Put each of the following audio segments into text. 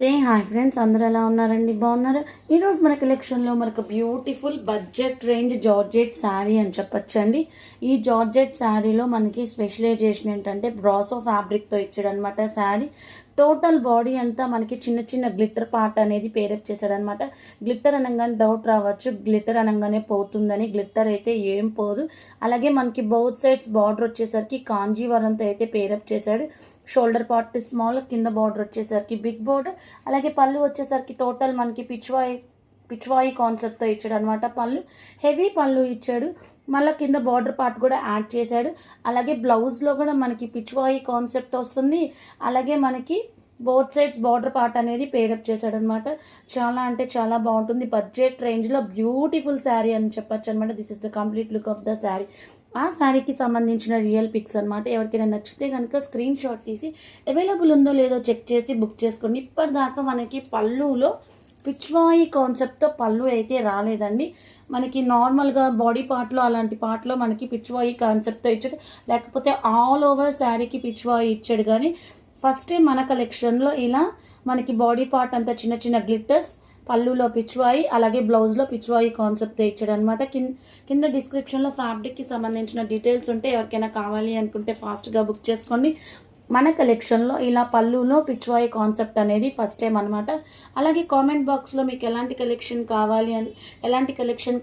Hi friends, అందరూ ఎలా ఉన్నారండి? బాగున్నారు. ఈరోజు మన కలెక్షన్లో మనకు beautiful budget range georgette sari అని చెప్పొచ్చండి. ఈ జార్జెట్ శారీలో మనకి స్పెషలైజేషన్ ఏంటంటే బ్రాసో ఫ్యాబ్రిక్తో ఇచ్చాడనమాట శారీ. టోటల్ బాడీ అంతా మనకి చిన్న చిన్న గ్లిట్టర్ పార్ట్ అనేది పేరప్ చేశాడనమాట. గ్లిట్టర్ అనగానే డౌట్ రావచ్చు, గ్లిట్టర్ అనగానే పోతుందని. గ్లిట్టర్ అయితే ఏం పోదు. అలాగే మనకి బౌత్ సైడ్స్ బార్డర్ వచ్చేసరికి కాంజీవరంతో అయితే పేరప్ చేశాడు. షోల్డర్ పార్ట్ స్మాల్, కింద బార్డర్ వచ్చేసరికి బిగ్ బార్డర్. అలాగే పళ్ళు వచ్చేసరికి టోటల్ మనకి పిచ్వాయి కాన్సెప్ట్తో ఇచ్చాడు అనమాట. పళ్ళు హెవీ పళ్ళు ఇచ్చాడు. మళ్ళీ కింద బార్డర్ పార్ట్ కూడా యాడ్ చేశాడు. అలాగే బ్లౌజ్లో కూడా మనకి పిచ్వాయి కాన్సెప్ట్ వస్తుంది. అలాగే మనకి బోత్ సైడ్స్ బార్డర్ పార్ట్ అనేది పేరప్ చేశాడనమాట. చాలా అంటే చాలా బాగుంటుంది. బడ్జెట్ రేంజ్లో బ్యూటిఫుల్ శారీ అని చెప్పొచ్చు అనమాట. This is the complete look of the sari. ఆ శారీకి సంబంధించిన రియల్ పిక్స్ అనమాట. ఎవరికైనా నచ్చితే కనుక స్క్రీన్ షాట్ తీసి అవైలబుల్ ఉందో లేదో చెక్ చేసి బుక్ చేసుకోండి. ఇప్పటిదాకా మనకి పళ్ళులో పిచ్వాయి కాన్సెప్ట్తో పళ్ళు అయితే రాలేదండి. మనకి నార్మల్గా బాడీ పార్ట్లో అలాంటి పార్ట్లో మనకి పిచ్వాయి కాన్సెప్ట్తో ఇచ్చాడు, లేకపోతే ఆల్ ఓవర్ శారీకి పిచ్వాయి ఇచ్చాడు. కానీ ఫస్ట్ టైం మన కలెక్షన్లో ఇలా మనకి బాడీ పార్ట్ అంతా చిన్న చిన్న గ్లిట్టర్స్, పళ్ళులో పిచ్వాయి, అలాగే బ్లౌజ్లో పిచ్వాయి కాన్సెప్ట్ ఇచ్చాడు అనమాట. కింద డిస్క్రిప్షన్లో ఫ్యాబ్రిక్కి సంబంధించిన డీటెయిల్స్ ఉంటే ఎవరికైనా కావాలి అనుకుంటే ఫాస్ట్గా బుక్ చేసుకోండి. మన కలెక్షన్లో ఇలా పళ్ళులో పిచ్వాయి కాన్సెప్ట్ అనేది ఫస్ట్ టైం అనమాట. అలాగే కామెంట్ బాక్స్లో మీకు ఎలాంటి కలెక్షన్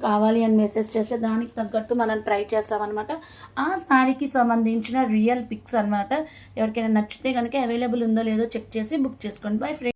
కావాలి అని మెసేజ్ చేస్తే దానికి తగ్గట్టు మనం ట్రై చేస్తామన్నమాట. ఆ శారీకి సంబంధించిన రియల్ పిక్స్ అనమాట. ఎవరికైనా నచ్చితే కనుక అవైలబుల్ ఉందో లేదో చెక్ చేసి బుక్ చేసుకోండి. Bye friends.